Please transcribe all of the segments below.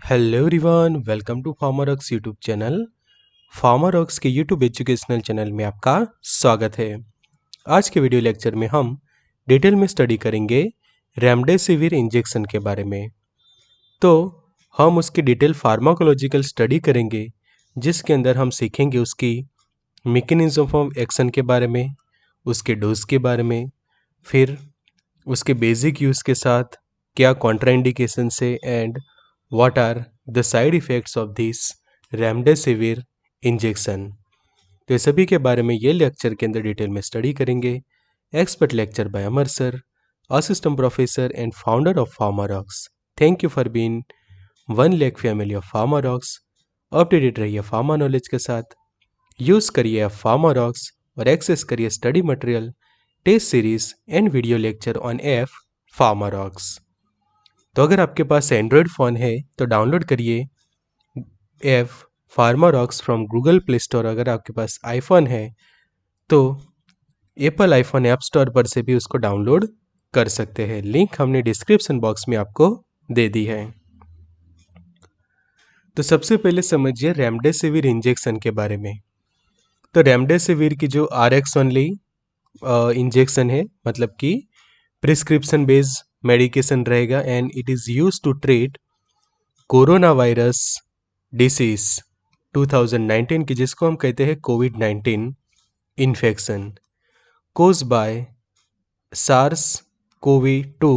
Hello everyone, welcome to Pharmarox YouTube channel. Pharmarox के YouTube educational channel में आपका स्वागत है। आज के वीडियो लेक्चर में हम डिटेल में स्टडी करेंगे रेमडेसिविर इंजेक्शन के बारे में। तो हम उसकी डिटेल फार्माकोलॉजिकल स्टडी करेंगे, जिसके अंदर हम सीखेंगे उसकी मैकेनिज्म ऑफ एक्शन के बारे में, उसके डोज के बारे में, फिर उसके बेसिक यूज़ के साथ क्या कॉन्ट्राइंडिकेशन है and what are the side effects of this remdesivir injection. तो ये सभी के बारे में ये लेक्चर के अंदर डिटेल में स्टडी करेंगे। Expert lecture by Amar sir, assistant professor and founder of Pharmarox. Thank you for being one lake family of Pharmarox. Updated रहिए फार्मा नॉलेज के साथ, यूज़ करिए आप फार्मारॉक्स और एक्सेस करिए study material, test series and video lecture on app Pharmarox. तो अगर आपके पास एंड्रॉयड फ़ोन है तो डाउनलोड करिए app Pharmarocks from Google play store. अगर आपके पास आईफोन है तो एप्पल आईफोन ऐप स्टोर पर से भी उसको डाउनलोड कर सकते हैं। लिंक हमने डिस्क्रिप्शन बॉक्स में आपको दे दी है। तो सबसे पहले समझिए रेमडेसिविर इंजेक्शन के बारे में। तो रेमडेसिविर की जो RX ओनली इंजेक्शन है, मतलब कि प्रिस्क्रिप्शन बेस्ड मेडिकेशन रहेगा and it is use to treat corona virus disease 2019 की, जिसको हम कहते हैं कोविड-19 infection cause by SARS CoV 2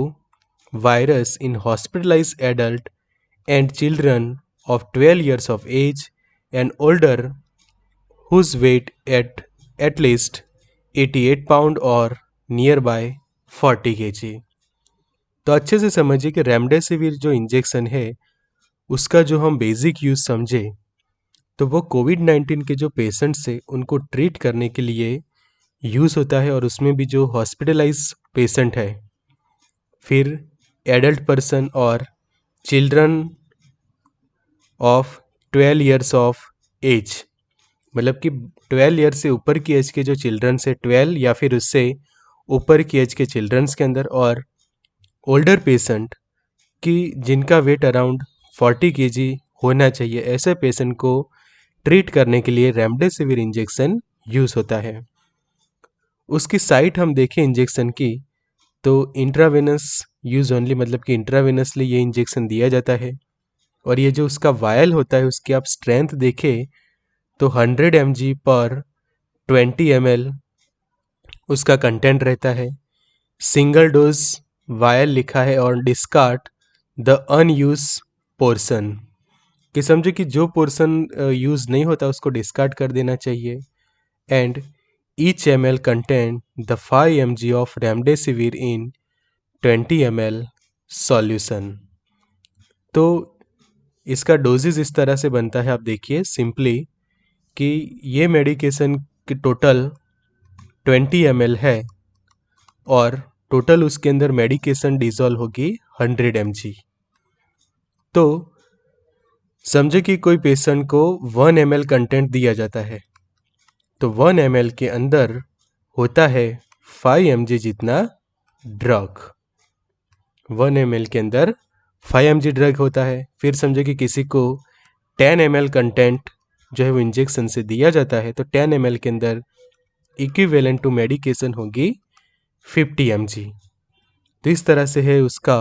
virus in hospitalized adult and children of 12 years of age and older whose weight at least 88 pound or nearby 40 kg। तो अच्छे से समझिए कि रेमडेसिविर जो इंजेक्शन है उसका जो हम बेसिक यूज़ समझे तो वो कोविड-19 के जो पेशेंट्स है उनको ट्रीट करने के लिए यूज़ होता है, और उसमें भी जो हॉस्पिटलाइज पेशेंट है, फिर एडल्ट पर्सन और children of 12 years of age, मतलब कि 12 ईयर से ऊपर की एज के जो चिल्ड्रंस है, 12 या फिर उससे ऊपर की एज के चिल्ड्रंस के अंदर, और ओल्डर पेशेंट की जिनका वेट अराउंड 40 kg होना चाहिए, ऐसे पेशेंट को ट्रीट करने के लिए रेमडेसिविर इंजेक्शन यूज़ होता है। उसकी साइट हम देखें इंजेक्शन की तो इंट्रावेनस यूज़ ओनली, मतलब कि इंट्रावेनसली ये इंजेक्शन दिया जाता है। और ये जो उसका वायल होता है उसकी आप स्ट्रेंथ देखें तो 100 mg पर 20 ml उसका कंटेंट रहता है। सिंगल डोज वायल लिखा है और डिस्कार्ड द अनयूज पोर्शन, कि समझो कि जो पोर्शन यूज़ नहीं होता उसको डिस्कार्ड कर देना चाहिए। And each ml content the 5 mg of remdesivir in 20 ml solution. तो इसका डोजेज इस तरह से बनता है, आप देखिए सिंपली कि ये मेडिकेशन की टोटल 20 ml है और टोटल उसके अंदर मेडिकेशन डिज़ोल्व होगी 100 mg। तो समझे कि कोई पेशेंट को 1 ml कंटेंट दिया जाता है, तो 1 ml के अंदर होता है 5 mg जितना ड्रग। 1 ml के अंदर 5 mg ड्रग होता है। फिर समझे कि किसी को 10 ml कंटेंट जो है वो इंजेक्शन से दिया जाता है, तो 10 ml के अंदर इक्विवेलेंट टू मेडिकेशन होगी 50 mg। तो इस तरह से है उसका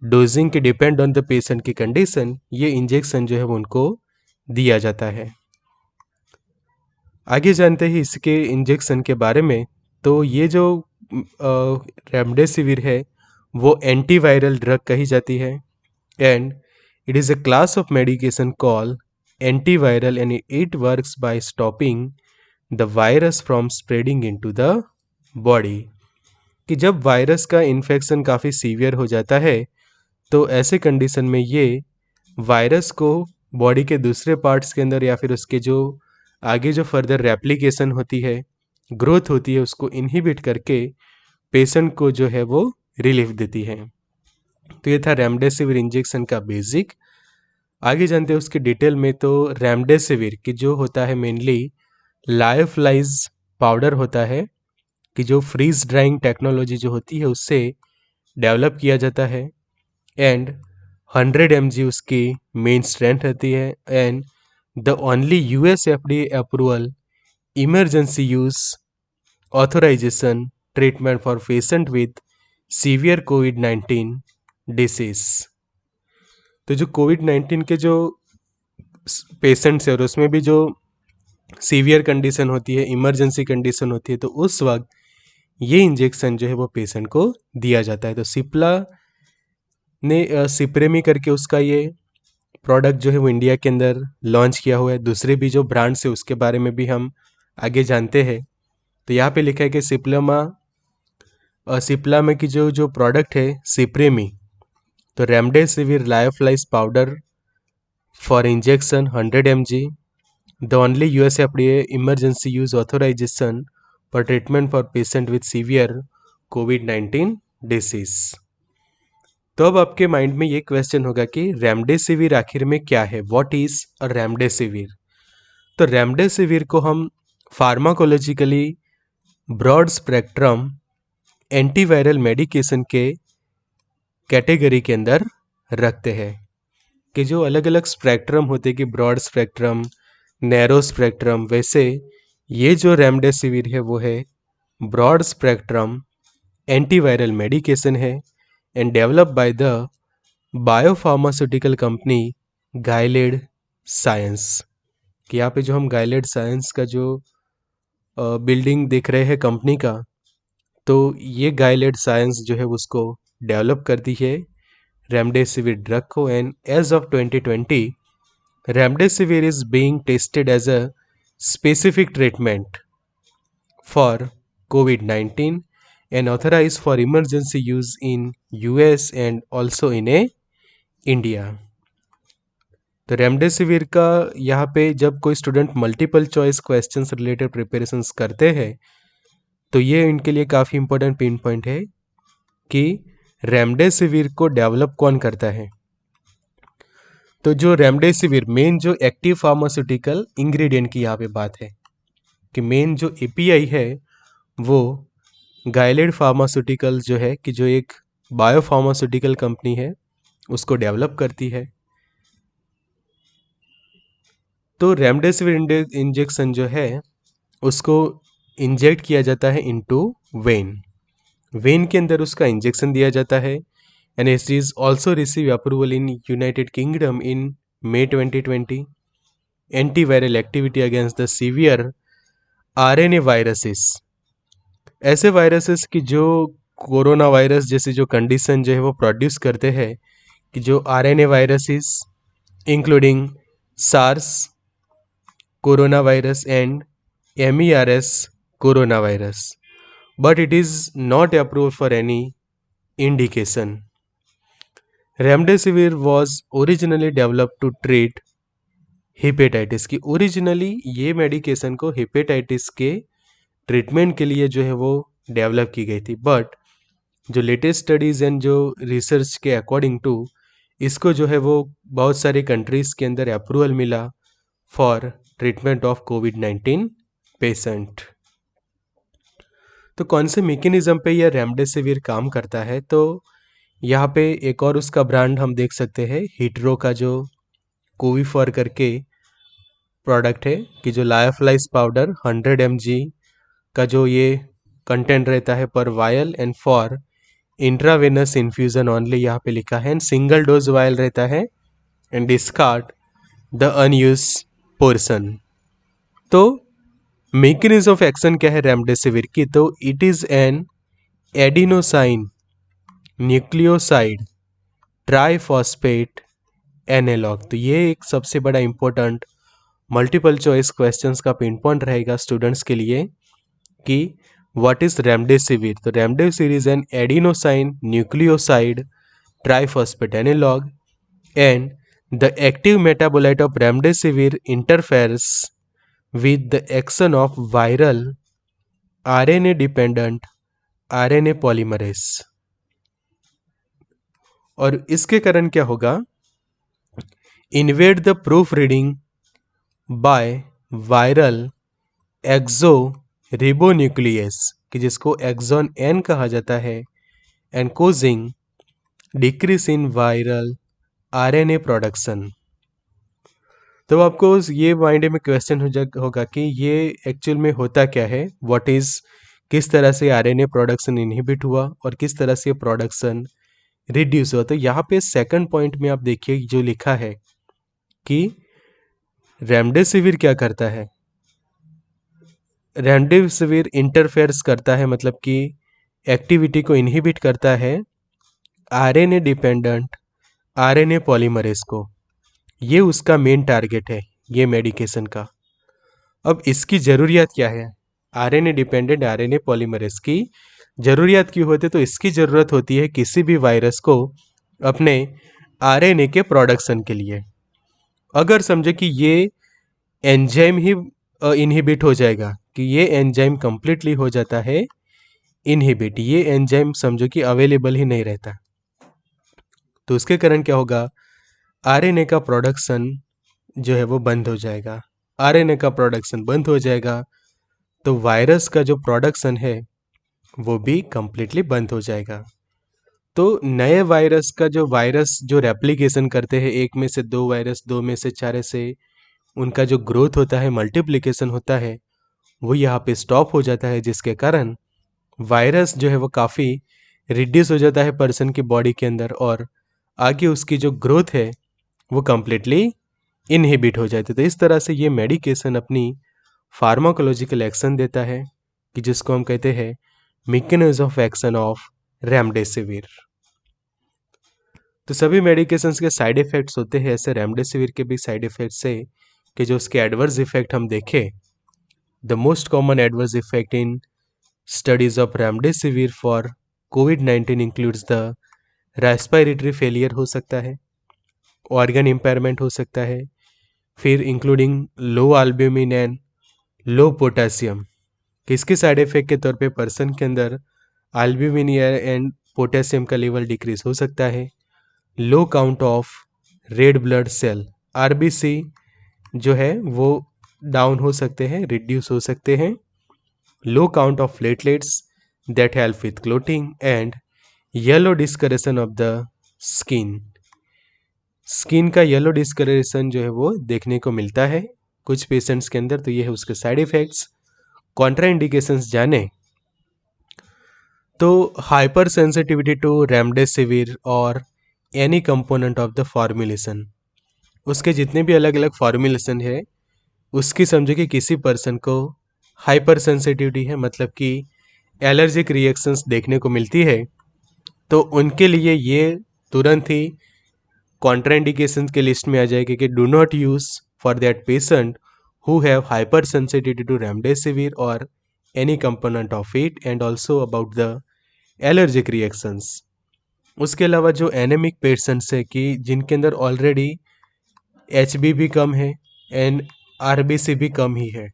डोजिंग के डिपेंड ऑन द पेशेंट की कंडीशन, ये इंजेक्शन जो है वो उनको दिया जाता है। आगे जानते हैं इसके इंजेक्शन के बारे में। तो ये जो रेमडेसिविर है वो एंटीवायरल ड्रग कही जाती है and it is a class of medication call antiviral and it works by stopping the virus from spreading into the body. कि जब वायरस का इन्फेक्शन काफ़ी सीवियर हो जाता है तो ऐसे कंडीशन में ये वायरस को बॉडी के दूसरे पार्ट्स के अंदर या फिर उसके जो आगे जो फर्दर रेप्लिकेशन होती है, ग्रोथ होती है, उसको इनहिबिट करके पेशेंट को जो है वो रिलीफ देती है। तो ये था रेमडेसिविर इंजेक्शन का बेसिक। आगे जानते हैं उसकी डिटेल में। तो रेमडेसिविर की जो होता है मेनली लायोफिलाइज पाउडर होता है, कि जो फ्रीज ड्राइंग टेक्नोलॉजी जो होती है उससे डेवलप किया जाता है। एंड 100 mg उसकी मेन स्ट्रेंथ रहती है and the only US FDA approval emergency use authorisation treatment for patient with severe कोविड-19 डिसीज। तो जो कोविड-19 के जो पेशेंट्स है और उसमें भी जो सीवियर कंडीशन होती है, इमरजेंसी कंडीशन होती है, तो उस वक्त ये इंजेक्शन जो है वो पेशेंट को दिया जाता है। तो सिप्ला ने सिप्रेमी करके उसका ये प्रोडक्ट जो है वो इंडिया के अंदर लॉन्च किया हुआ है। दूसरे भी जो ब्रांड्स है उसके बारे में भी हम आगे जानते हैं। तो यहाँ पे लिखा है कि सिप्ला में की जो जो प्रोडक्ट है सिप्रेमी, तो remdesivir lyophilize powder for injection 100 mg, the only US FDA emergency use authorization for treatment for patient with severe कोविड-19 डिसीज। तो अब आपके माइंड में ये क्वेश्चन होगा कि रेमडेसिविर आखिर में क्या है, व्हाट इज अ रेमडेसिविर। तो रेमडेसिविर को हम pharmacologically broad spectrum antiviral medication के कैटेगरी के अंदर रखते हैं कि जो अलग अलग स्पेक्ट्रम होते हैं कि ब्रॉड स्पेक्ट्रम, नैरो स्पेक्ट्रम, वैसे ये जो रेमडेसिविर है वो है ब्रॉड स्पेक्ट्रम एंटीवायरल मेडिकेशन है and develop by the biopharmaceutical company Gilead science. कि यहाँ पे जो हम गाइलेड साइंस का जो बिल्डिंग देख रहे हैं कंपनी का, तो ये गाइलेड साइंस जो है उसको डेवलप करती है रेमडेसिविर ड्रग को। And as of 2020 remdesivir is being tested as a specific treatment for कोविड-19 and authorized for emergency use in US and also in India. तो रेमडेसिविर का यहाँ पे जब कोई student multiple choice questions related preparations करते हैं तो ये इनके लिए काफ़ी इंपॉर्टेंट पिन पॉइंट है कि रेमडेसिविर को डेवलप कौन करता है। तो जो रेमडेसिविर मेन जो एक्टिव फार्मास्यूटिकल इंग्रेडिएंट की यहाँ पे बात है कि मेन जो एपीआई है वो गाइलेड फार्मास्यूटिकल जो है कि जो एक बायोफार्मास्यूटिकल कंपनी है उसको डेवलप करती है। तो रेमडेसिविर इंजेक्शन जो है उसको इंजेक्ट किया जाता है इनटू वेन के अंदर उसका इंजेक्शन दिया जाता है and it is also receive approval in United kingdom in May 2020। Antiviral activity against the severe RNA viruses, ऐसे वायरसेस की जो कोरोना वायरस जैसी जो कंडीशन जो है वो प्रोड्यूस करते हैं कि जो RNA viruses including SARS corona virus and MERS corona virus, but it is not approved for any indication. Remdesivir was originally developed to treat hepatitis की, ओरिजिनली ये मेडिकेशन को हेपेटाइटिस के ट्रीटमेंट के लिए जो है वो डेवलप की गई थी, बट जो लेटेस्ट स्टडीज़ एंड जो रिसर्च के अकॉर्डिंग टू इसको जो है वो बहुत सारी कंट्रीज़ के अंदर अप्रूवल मिला for treatment of covid patient. तो कौन से मैकेनिज्म पे यह रेमडेसिविर काम करता है, तो यहाँ पे एक और उसका ब्रांड हम देख सकते हैं हीट्रो का जो कोविफॉर करके प्रोडक्ट है कि जो लायोफिलाइज पाउडर 100 mg का जो ये कंटेंट रहता है पर vial and for intravenous infusion only, यहाँ पे लिखा है एंड सिंगल डोज वायल रहता है and discard the unused portion. तो मैकेनिज्म ऑफ एक्शन क्या है रेमडेसिविर की, तो it is an adenosine nucleoside triphosphate analogue. तो ये एक सबसे बड़ा इंपॉर्टेंट मल्टीपल चॉइस क्वेश्चंस का पिन पॉइंट रहेगा स्टूडेंट्स के लिए कि व्हाट इज रेमडेसिविर। तो remdesivir is an adenosine nucleoside triphosphate analogue and the active metabolite of remdesivir interferes with the action of viral RNA dependent RNA polymerase। और इसके कारण क्या होगा, evade the proofreading by viral exoribonuclease कि जिसको exon N कहा जाता है and causing decrease in viral RNA production. तो आपको ये माइंड में क्वेश्चन होगा कि ये एक्चुअल में होता क्या है, व्हाट इज, किस तरह से आरएनए प्रोडक्शन इनहिबिट हुआ और किस तरह से प्रोडक्शन रिड्यूस हुआ। तो यहाँ पे सेकंड पॉइंट में आप देखिए जो लिखा है कि रेमडेसिविर क्या करता है। रेमडेसिविर इंटरफेयर्स करता है, मतलब कि एक्टिविटी को इनहिबिट करता है आरएनए डिपेंडेंट आरएनए पॉलीमरेज को। ये उसका मेन टारगेट है ये मेडिकेशन का। अब इसकी ज़रूरियत क्या है, आरएनए डिपेंडेंट आरएनए पॉलीमरेज की ज़रूरियत क्यों होती है? तो इसकी ज़रूरत होती है किसी भी वायरस को अपने आरएनए के प्रोडक्शन के लिए। अगर समझे कि ये एंजाइम ही इनहिबिट हो जाएगा, कि ये एंजाइम कंप्लीटली हो जाता है इनहिबिट, ये एंजाइम समझो कि अवेलेबल ही नहीं रहता, तो उसके कारण क्या होगा, आरएनए का प्रोडक्शन जो है वो बंद हो जाएगा। आरएनए का प्रोडक्शन बंद हो जाएगा तो वायरस का जो प्रोडक्शन है वो भी कंप्लीटली बंद हो जाएगा। तो नए वायरस का जो रेप्लिकेशन करते हैं, एक में से दो वायरस, दो में से चार, से उनका जो ग्रोथ होता है, मल्टीप्लिकेशन होता है, वो यहाँ पे स्टॉप हो जाता है, जिसके कारण वायरस जो है वो काफ़ी रिड्यूस हो जाता है पर्सन की बॉडी के अंदर, और आगे उसकी जो ग्रोथ है वो कम्प्लीटली इनहिबिट हो जाती है। तो इस तरह से ये मेडिकेशन अपनी फार्माकोलॉजिकल एक्शन देता है, कि जिसको हम कहते हैं mechanism of action of remdesivir. तो सभी मेडिकेशंस के साइड इफ़ेक्ट्स होते हैं, ऐसे रेमडेसिविर के भी साइड इफ़ेक्ट्स है कि जो उसके एडवर्स इफेक्ट हम देखें, the most common adverse effect in studies of remdesivir for कोविड-19 इंक्लूड्स द रेस्पिरेटरी फेलियर हो सकता है, ऑर्गन इम्पेयरमेंट हो सकता है, फिर including low albumin and low potassium. किसके साइड इफेक्ट के तौर पे पर्सन के अंदर एल्ब्यूमिन एंड पोटेशियम का लेवल डिक्रीज हो सकता है, low count of red blood cell RBC जो है वो डाउन हो सकते हैं, रिड्यूस हो सकते हैं, low count of platelets that help with clotting and yellow discoloration of the skin. Skin का येलो डिस्कलरेशन जो है वो देखने को मिलता है कुछ पेशेंट्स के अंदर, तो ये है उसके साइड इफेक्ट्स। कॉन्ट्राइंडिकेशंस जाने तो हाइपर सेंसिटिविटी टू रेमडेसिविर और any component of the formulation, उसके जितने भी अलग अलग फॉर्मुलेशन है उसकी समझो कि किसी पर्सन को हाइपर सेंसिटिविटी है, मतलब कि एलर्जिक रिएक्शंस देखने को मिलती है, तो उनके लिए ये तुरंत ही कॉन्ट्राइंडिकेशंस के लिस्ट में आ जाएगी कि do not use for that patient who have hypersensitivity to remdesivir or any component of it, and also about the allergic reactions। उसके अलावा जो एनेमिक पेशेंट्स है कि जिनके अंदर ऑलरेडी HB भी कम है एंड RBC भी कम ही है,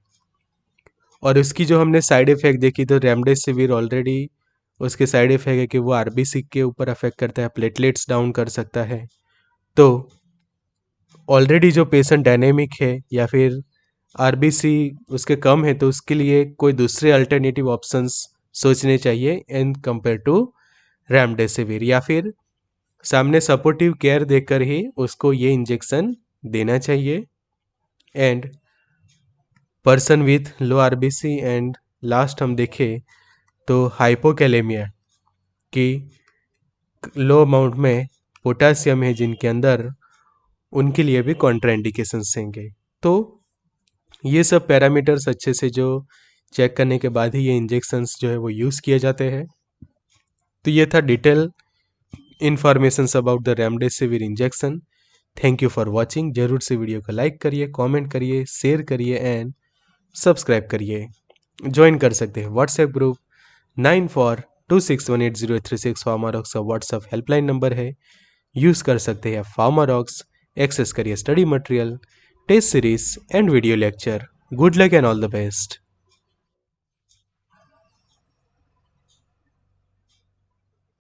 और उसकी जो हमने साइड इफ़ेक्ट देखी, तो रेमडेसिविर ऑलरेडी उसके साइड इफ़ेक्ट है कि वो RBC के ऊपर अफेक्ट करता है, प्लेटलेट्स डाउन कर सकता है। तो ऑलरेडी जो पेशेंट डायनेमिक है या फिर आरबीसी उसके कम है, तो उसके लिए कोई दूसरे अल्टरनेटिव ऑप्शंस सोचने चाहिए इन कंपेयर टू रेमडेसिविर, या फिर सामने सपोर्टिव केयर देकर ही उसको ये इंजेक्शन देना चाहिए। And person with low RBC and last हम देखें तो हाइपोकैलेमिया की लो अमाउंट में पोटासियम है जिनके अंदर, उनके लिए भी कॉन्ट्राइंडिकेशंस होंगे। तो ये सब पैरामीटर्स अच्छे से जो चेक करने के बाद ही ये इंजेक्शंस जो है वो यूज़ किए जाते हैं। तो ये था detail information about the remdesivir injection. Thank you for watching. जरूर से वीडियो को लाइक करिए, कमेंट करिए, शेयर करिए एंड सब्सक्राइब करिए। ज्वाइन कर सकते हैं व्हाट्सएप ग्रुप 9426180336। फार्मारॉक्स का व्हाट्सएप हेल्पलाइन नंबर है, यूज़ कर सकते हैं फार्मारॉक्स। एक्सेस करिए study material, test series and video lecture. Good luck and all the best.